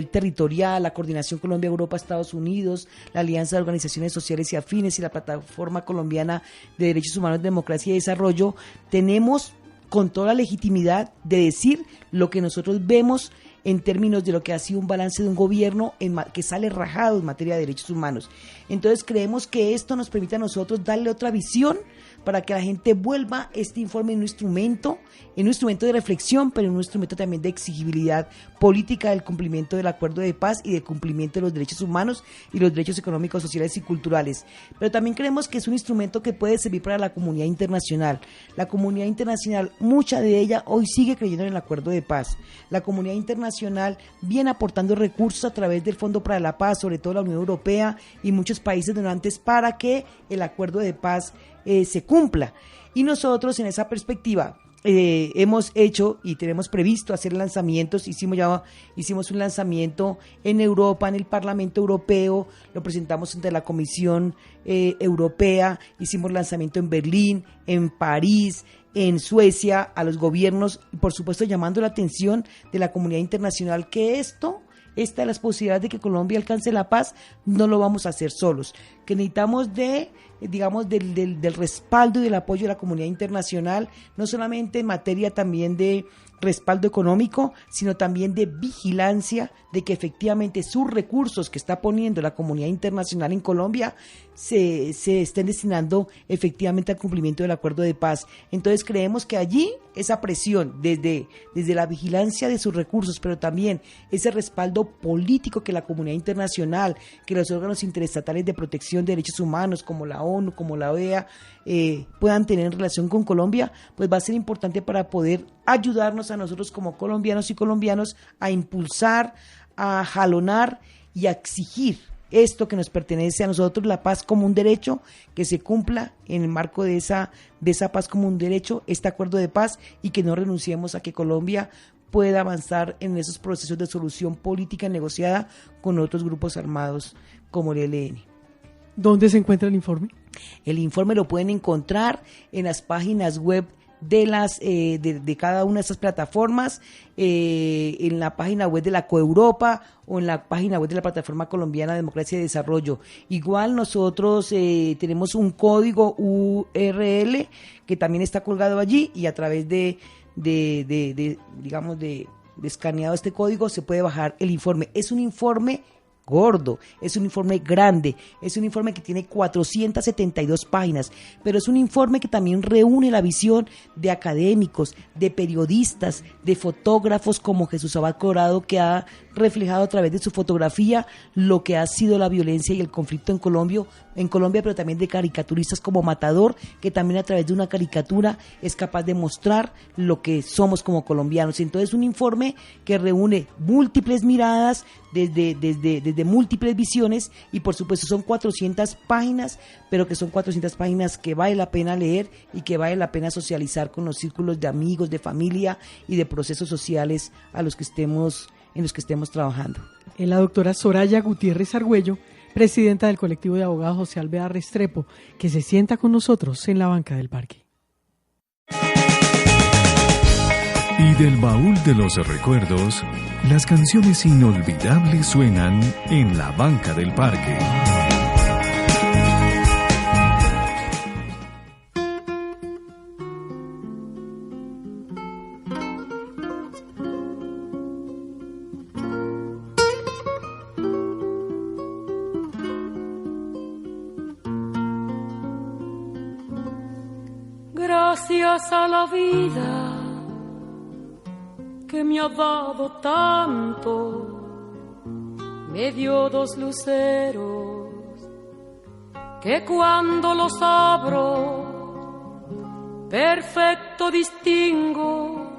territorial, la Coordinación Colombia, Europa, Estados Unidos, la Alianza de Organizaciones Sociales y Afines y la Plataforma Colombiana de Derechos Humanos, Democracia y Desarrollo, tenemos con toda la legitimidad de decir lo que nosotros vemos en términos de lo que ha sido un balance de un gobierno que sale rajado en materia de derechos humanos. Entonces creemos que esto nos permite a nosotros darle otra visión para que la gente vuelva este informe en un instrumento de reflexión, pero en un instrumento también de exigibilidad política del cumplimiento del acuerdo de paz y del cumplimiento de los derechos humanos y los derechos económicos, sociales y culturales. Pero también creemos que es un instrumento que puede servir para la comunidad internacional. La comunidad internacional, mucha de ella hoy sigue creyendo en el acuerdo de paz. La comunidad internacional viene aportando recursos a través del Fondo para la Paz, sobre todo la Unión Europea y muchos países donantes, para que el acuerdo de paz se cumpla. Y nosotros en esa perspectiva hemos hecho y tenemos previsto hacer lanzamientos. Hicimos un lanzamiento en Europa, en el Parlamento Europeo, lo presentamos ante la Comisión Europea, hicimos lanzamiento en Berlín, en París, en Suecia, a los gobiernos, y por supuesto llamando la atención de la comunidad internacional que esta de las posibilidades de que Colombia alcance la paz, no lo vamos a hacer solos, que necesitamos del respaldo y del apoyo de la comunidad internacional, no solamente en materia también de respaldo económico, sino también de vigilancia de que efectivamente sus recursos que está poniendo la comunidad internacional en Colombia se estén destinando efectivamente al cumplimiento del acuerdo de paz. Entonces creemos que allí esa presión desde la vigilancia de sus recursos, pero también ese respaldo político que la comunidad internacional, que los órganos interestatales de protección de derechos humanos como la ONU, como la OEA, puedan tener en relación con Colombia, pues va a ser importante para poder ayudarnos a nosotros como colombianos y colombianos a impulsar, a jalonar y a exigir esto que nos pertenece a nosotros, la paz como un derecho, que se cumpla en el marco de esa paz como un derecho, este acuerdo de paz, y que no renunciemos a que Colombia pueda avanzar en esos procesos de solución política negociada con otros grupos armados como el ELN. ¿Dónde se encuentra el informe? El informe lo pueden encontrar en las páginas web de cada una de estas plataformas, en la página web de la CoEuropa o en la página web de la Plataforma Colombiana de Democracia y Desarrollo. Igual nosotros tenemos un código URL que también está colgado allí, y a través de escaneado este código se puede bajar el informe. Es un informe gordo, es un informe grande, es un informe que tiene 472 páginas, pero es un informe que también reúne la visión de académicos, de periodistas, de fotógrafos como Jesús Abad Corado, que ha reflejado a través de su fotografía lo que ha sido la violencia y el conflicto en Colombia, pero también de caricaturistas como Matador, que también a través de una caricatura es capaz de mostrar lo que somos como colombianos. Entonces, un informe que reúne múltiples miradas desde múltiples visiones, y por supuesto son 400 páginas, pero que son 400 páginas que vale la pena leer y que vale la pena socializar con los círculos de amigos, de familia y de procesos sociales en los que estemos trabajando. Es la doctora Soraya Gutiérrez Argüello, presidenta del colectivo de abogados José Alvear Restrepo, que se sienta con nosotros en la banca del parque. Y del baúl de los recuerdos, las canciones inolvidables suenan en la banca del parque. Gracias a la vida que me ha dado tanto, me dio dos luceros que cuando los abro perfecto distingo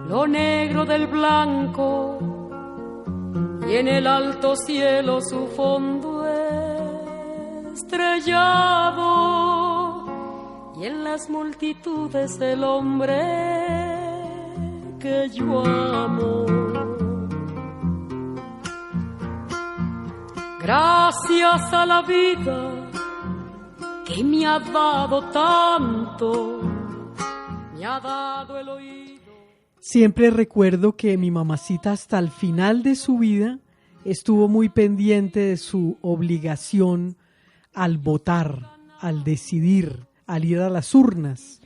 lo negro del blanco, y en el alto cielo su fondo estrellado, y en las multitudes el hombre que yo amo. Gracias a la vida que me ha dado tanto, me ha dado el oído. Siempre recuerdo que mi mamacita hasta el final de su vida estuvo muy pendiente de su obligación al votar, al decidir, al ir a las urnas,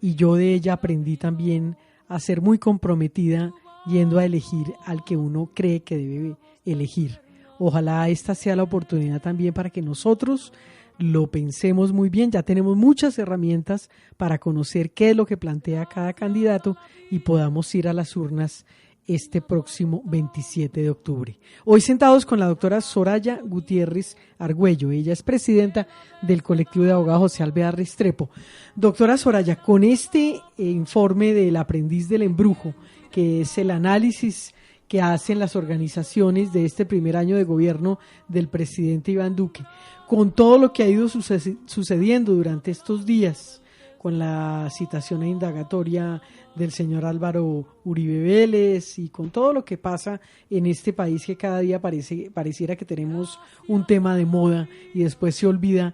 y yo de ella aprendí también a ser muy comprometida yendo a elegir al que uno cree que debe elegir. Ojalá esta sea la oportunidad también para que nosotros lo pensemos muy bien. Ya tenemos muchas herramientas para conocer qué es lo que plantea cada candidato y podamos ir a las urnas este próximo 27 de octubre. Hoy sentados con la doctora Soraya Gutiérrez Argüello. Ella es presidenta del colectivo de abogados José Alvear Restrepo. Doctora Soraya, con este informe del aprendiz del embrujo, que es el análisis que hacen las organizaciones de este primer año de gobierno del presidente Iván Duque, con todo lo que ha ido sucediendo durante estos días, con la citación e indagatoria del señor Álvaro Uribe Vélez y con todo lo que pasa en este país, que cada día pareciera que tenemos un tema de moda y después se olvida.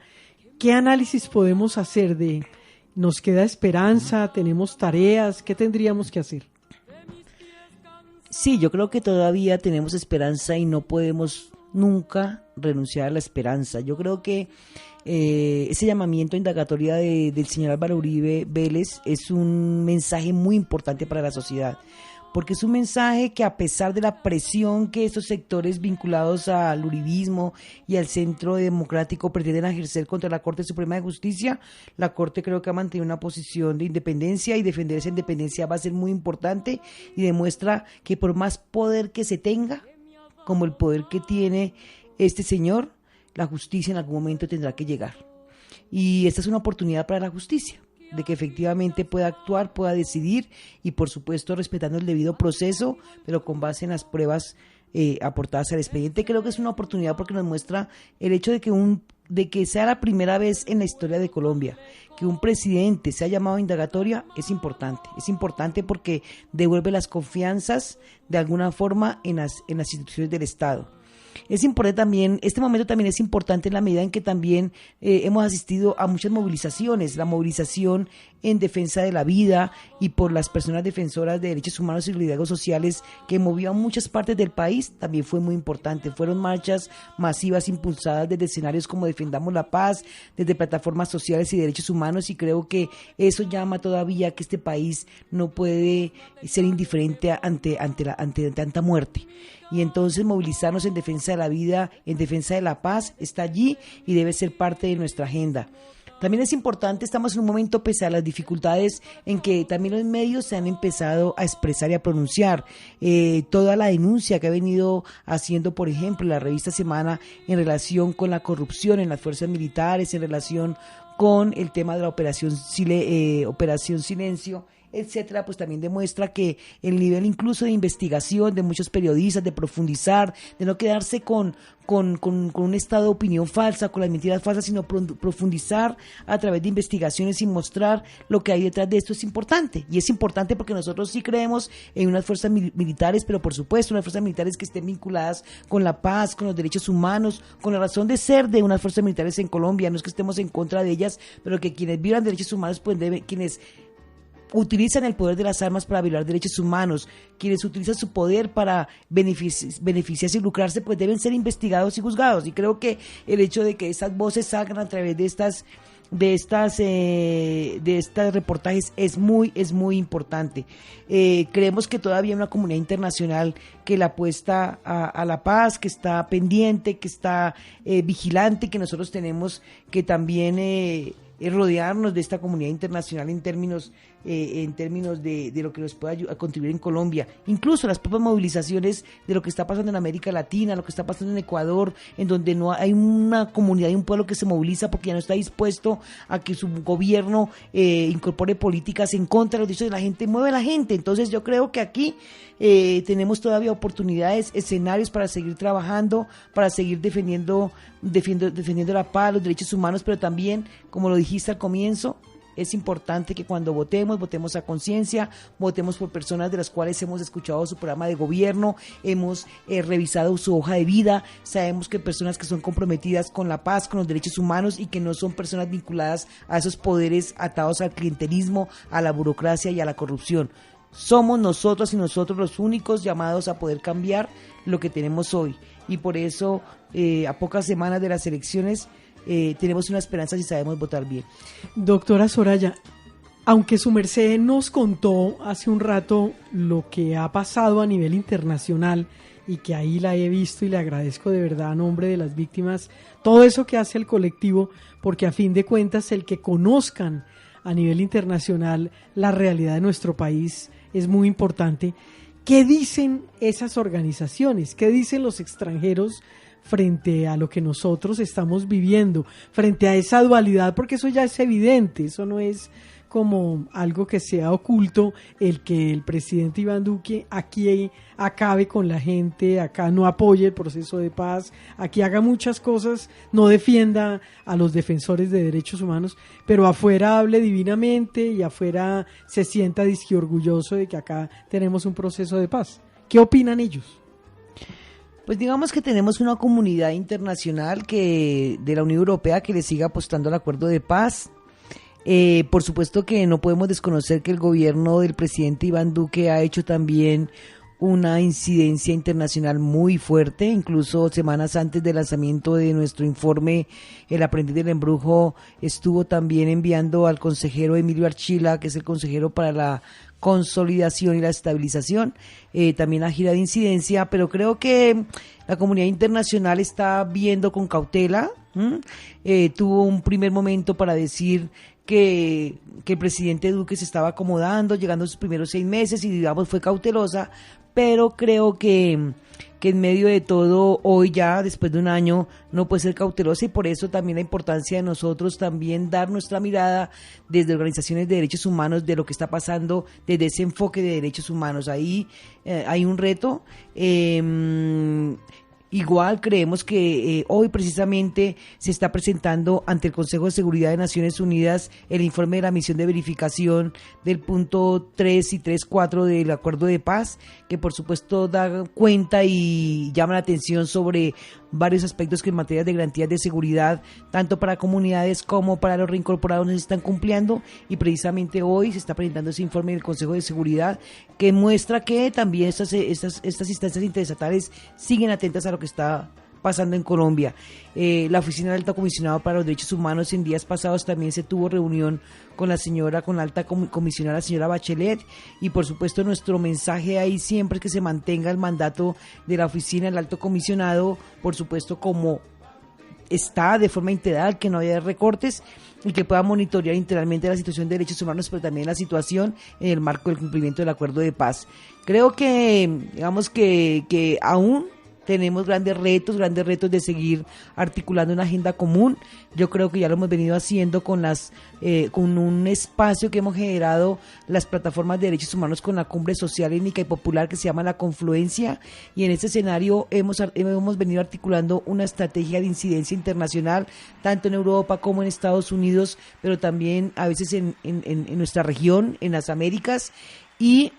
¿Qué análisis podemos hacer de nos queda esperanza, tenemos tareas, qué tendríamos que hacer? Sí, yo creo que todavía tenemos esperanza y no podemos nunca renunciar a la esperanza. Yo creo que ese llamamiento a indagatoria del señor Álvaro Uribe Vélez es un mensaje muy importante para la sociedad, porque es un mensaje que, a pesar de la presión que estos sectores vinculados al uribismo y al Centro Democrático pretenden ejercer contra la Corte Suprema de Justicia, la Corte creo que ha mantenido una posición de independencia, y defender esa independencia va a ser muy importante, y demuestra que por más poder que se tenga, como el poder que tiene este señor, la justicia en algún momento tendrá que llegar. Y esta es una oportunidad para la justicia, de que efectivamente pueda actuar, pueda decidir, y por supuesto respetando el debido proceso, pero con base en las pruebas aportadas al expediente. Creo que es una oportunidad porque nos muestra el hecho de que sea la primera vez en la historia de Colombia que un presidente sea llamado a indagatoria. Es importante porque devuelve las confianzas de alguna forma en las instituciones del Estado. Es importante también, este momento también es importante en la medida en que también hemos asistido a muchas movilizaciones. La movilización en defensa de la vida y por las personas defensoras de derechos humanos y liderazgos sociales, que movió a muchas partes del país, también fue muy importante. Fueron marchas masivas impulsadas desde escenarios como Defendamos la Paz, desde plataformas sociales y derechos humanos, y creo que eso llama todavía que este país no puede ser indiferente ante tanta muerte. Y entonces movilizarnos en defensa de la vida, en defensa de la paz, está allí y debe ser parte de nuestra agenda. También es importante, estamos en un momento, pese a las dificultades, en que también los medios se han empezado a expresar y a pronunciar. Toda la denuncia que ha venido haciendo, por ejemplo, la revista Semana en relación con la corrupción en las fuerzas militares, en relación con el tema de la Operación Silencio, etcétera, pues también demuestra que el nivel incluso de investigación de muchos periodistas, de profundizar, de no quedarse con un estado de opinión falsa, con las mentiras falsas, sino profundizar a través de investigaciones y mostrar lo que hay detrás de esto, es importante. Y es importante porque nosotros sí creemos en unas fuerzas militares, pero por supuesto unas fuerzas militares que estén vinculadas con la paz, con los derechos humanos, con la razón de ser de unas fuerzas militares en Colombia. No es que estemos en contra de ellas, pero que quienes violan derechos humanos, pues quienes utilizan el poder de las armas para violar derechos humanos, quienes utilizan su poder para beneficiarse y lucrarse, pues deben ser investigados y juzgados. Y creo que el hecho de que estas voces salgan a través de estas reportajes es muy importante. Creemos que todavía hay una comunidad internacional que la apuesta a la paz, que está pendiente, que está vigilante, que nosotros tenemos que también rodearnos de esta comunidad internacional en términos de lo que nos pueda contribuir en Colombia. Incluso las propias movilizaciones de lo que está pasando en América Latina, lo que está pasando en Ecuador, en donde no hay una comunidad y un pueblo que se moviliza porque ya no está dispuesto a que su gobierno incorpore políticas en contra de los derechos de la gente, mueve a la gente. Entonces yo creo que aquí tenemos todavía oportunidades, escenarios para seguir trabajando, para seguir defendiendo la paz, los derechos humanos, pero también, como lo dijiste al comienzo, es importante que cuando votemos a conciencia, votemos por personas de las cuales hemos escuchado su programa de gobierno, hemos revisado su hoja de vida, sabemos que personas que son comprometidas con la paz, con los derechos humanos y que no son personas vinculadas a esos poderes atados al clientelismo, a la burocracia y a la corrupción. Somos nosotros y nosotros los únicos llamados a poder cambiar lo que tenemos hoy. Y por eso, a pocas semanas de las elecciones, tenemos una esperanza si sabemos votar bien. Doctora Soraya, Aunque su merced nos contó hace un rato lo que ha pasado a nivel internacional y que ahí la he visto y le agradezco de verdad a nombre de las víctimas todo eso que hace el colectivo, porque a fin de cuentas el que conozcan a nivel internacional la realidad de nuestro país es muy importante. ¿Qué dicen esas organizaciones? ¿Qué dicen los extranjeros frente a lo que nosotros estamos viviendo, frente a esa dualidad? Porque eso ya es evidente, eso no es como algo que sea oculto, el que el presidente Iván Duque aquí acabe con la gente, acá no apoye el proceso de paz, aquí haga muchas cosas, no defienda a los defensores de derechos humanos, pero afuera hable divinamente y afuera se sienta disque orgulloso de que acá tenemos un proceso de paz. ¿Qué opinan ellos? Pues digamos que tenemos una comunidad internacional de la Unión Europea que le sigue apostando al acuerdo de paz. Por supuesto que no podemos desconocer que el gobierno del presidente Iván Duque ha hecho también una incidencia internacional muy fuerte, incluso semanas antes del lanzamiento de nuestro informe, el aprendiz del embrujo estuvo también enviando al consejero Emilio Archila, que es el consejero para la consolidación y la estabilización, también a gira de incidencia, pero creo que la comunidad internacional está viendo con cautela. Tuvo un primer momento para decir que el presidente Duque se estaba acomodando, llegando a sus primeros 6 meses y digamos fue cautelosa, pero creo que en medio de todo, hoy ya después de un año, no puede ser cautelosa y por eso también la importancia de nosotros también dar nuestra mirada desde organizaciones de derechos humanos de lo que está pasando, desde ese enfoque de derechos humanos. Ahí hay un reto. Igual creemos que hoy precisamente se está presentando ante el Consejo de Seguridad de Naciones Unidas el informe de la misión de verificación del punto 3 y 3.4 del Acuerdo de Paz, que por supuesto da cuenta y llama la atención sobre varios aspectos que en materia de garantías de seguridad, tanto para comunidades como para los reincorporados, no se están cumpliendo, y precisamente hoy se está presentando ese informe del Consejo de Seguridad que muestra que también estas instancias interestatales siguen atentas a lo que está pasando en Colombia. La Oficina del Alto Comisionado para los Derechos Humanos en días pasados también se tuvo reunión con la alta comisionada, la señora Bachelet, y por supuesto nuestro mensaje ahí siempre es que se mantenga el mandato de la Oficina del Alto Comisionado, por supuesto como está de forma integral, que no haya recortes y que pueda monitorear integralmente la situación de derechos humanos, pero también la situación en el marco del cumplimiento del acuerdo de paz. Creo que, digamos que aún tenemos grandes retos de seguir articulando una agenda común. Yo creo que ya lo hemos venido haciendo con un espacio que hemos generado las plataformas de derechos humanos con la Cumbre Social, Étnica y Popular que se llama La Confluencia, y en ese escenario hemos venido articulando una estrategia de incidencia internacional, tanto en Europa como en Estados Unidos, pero también a veces en nuestra región, en las Américas. Y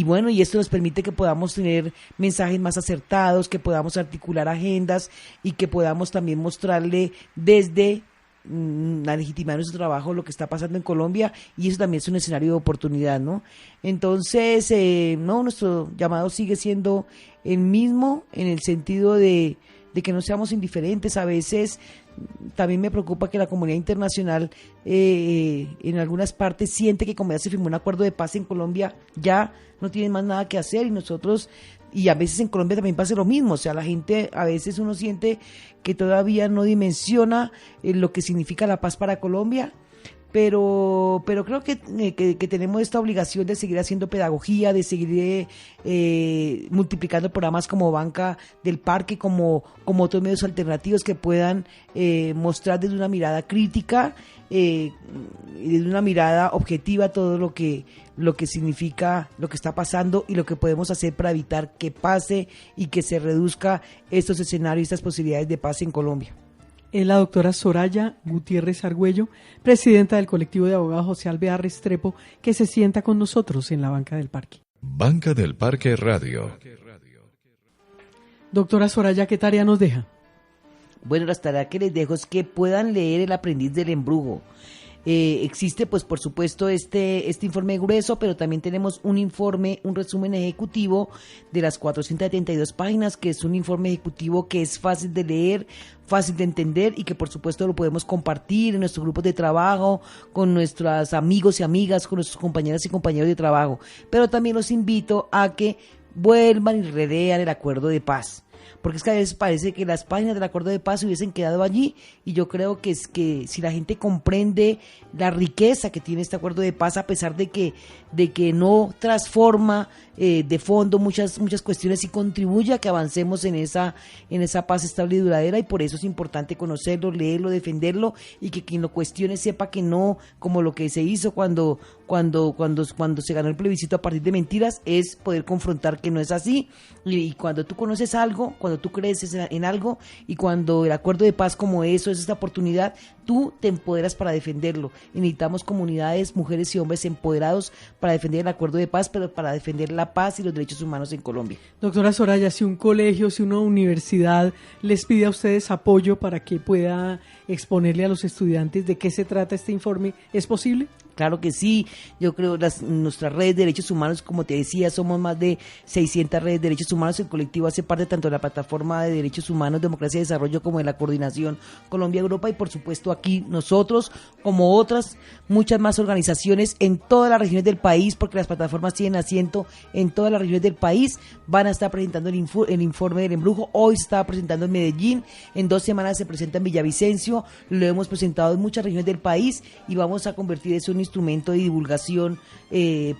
bueno, y esto nos permite que podamos tener mensajes más acertados, que podamos articular agendas y que podamos también mostrarle desde la legitimidad de nuestro trabajo lo que está pasando en Colombia, y eso también es un escenario de oportunidad, ¿no? Entonces, nuestro llamado sigue siendo el mismo en el sentido de que no seamos indiferentes. A veces también me preocupa que la comunidad internacional en algunas partes siente que como ya se firmó un acuerdo de paz en Colombia, ya no tienen más nada que hacer, y a veces en Colombia también pasa lo mismo. O sea, la gente, a veces uno siente que todavía no dimensiona lo que significa la paz para Colombia. Pero creo que tenemos esta obligación de seguir haciendo pedagogía, de seguir multiplicando programas como Banca del Parque, como otros medios alternativos que puedan mostrar desde una mirada crítica y desde una mirada objetiva todo lo que significa lo que está pasando y lo que podemos hacer para evitar que pase y que se reduzca estos escenarios y estas posibilidades de paz en Colombia. Es la doctora Soraya Gutiérrez Argüello, presidenta del colectivo de abogados José Alvear Restrepo, que se sienta con nosotros en la Banca del Parque. Banca del Parque Radio. Doctora Soraya, ¿qué tarea nos deja? Bueno, la tarea que les dejo es que puedan leer El aprendiz del embrujo. Existe, pues, por supuesto, este informe grueso, pero también tenemos un resumen ejecutivo de las 472 páginas, que es un informe ejecutivo que es fácil de leer, fácil de entender y que, por supuesto, lo podemos compartir en nuestros grupos de trabajo, con nuestros amigos y amigas, con nuestros compañeras y compañeros de trabajo. Pero también los invito a que vuelvan y relean el acuerdo de paz. Porque es que a veces parece que las páginas del acuerdo de paz hubiesen quedado allí, y yo creo que es que si la gente comprende la riqueza que tiene este acuerdo de paz, a pesar de que no transforma de fondo muchas cuestiones, y contribuye a que avancemos en esa paz estable y duradera, y por eso es importante conocerlo, leerlo, defenderlo, y que quien lo cuestione sepa que no, como lo que se hizo cuando se ganó el plebiscito a partir de mentiras, es poder confrontar que no es así. Y cuando tú conoces algo, cuando tú crees en algo, y cuando el acuerdo de paz como eso es esta oportunidad, tú te empoderas para defenderlo. Y necesitamos comunidades, mujeres y hombres empoderados para defender el acuerdo de paz, pero para defender la paz y los derechos humanos en Colombia. Doctora Soraya, si un colegio, si una universidad les pide a ustedes apoyo para que pueda exponerle a los estudiantes de qué se trata este informe, ¿es posible? Claro que sí, yo creo nuestras redes de derechos humanos, como te decía, somos más de 600 redes de derechos humanos. El colectivo hace parte tanto de la plataforma de derechos humanos, democracia y desarrollo, como de la coordinación Colombia-Europa, y por supuesto aquí nosotros, como otras muchas más organizaciones en todas las regiones del país, porque las plataformas tienen asiento en todas las regiones del país, van a estar presentando el informe del embrujo. Hoy se estaba presentando en Medellín, en 2 semanas se presenta en Villavicencio, lo hemos presentado en muchas regiones del país, y vamos a convertir eso en un instrumento de divulgación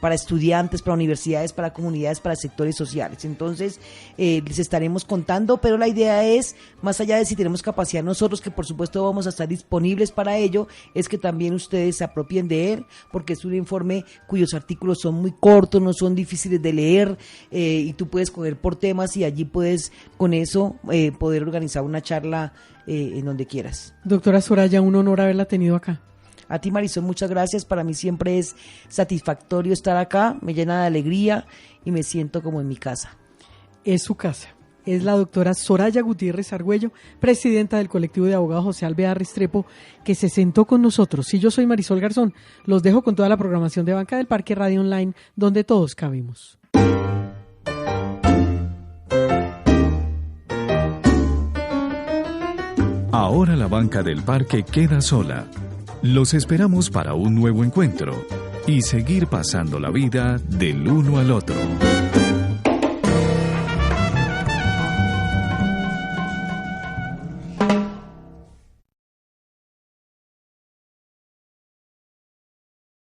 para estudiantes, para universidades, para comunidades, para sectores sociales. Entonces les estaremos contando, pero la idea es, más allá de si tenemos capacidad nosotros, que por supuesto vamos a estar disponibles para ello, es que también ustedes se apropien de él, porque es un informe cuyos artículos son muy cortos, no son difíciles de leer, y tú puedes coger por temas, y allí puedes con eso poder organizar una charla en donde quieras. Doctora Soraya, un honor haberla tenido acá. A ti, Marisol, muchas gracias. Para mí siempre es satisfactorio estar acá, me llena de alegría y me siento como en mi casa. Es su casa. Es la doctora Soraya Gutiérrez Argüello, presidenta del colectivo de abogados José Alvear Restrepo, que se sentó con nosotros. Y yo soy Marisol Garzón. Los dejo con toda la programación de Banca del Parque Radio Online, donde todos cabemos. Ahora la Banca del Parque queda sola. Los esperamos para un nuevo encuentro y seguir pasando la vida del uno al otro.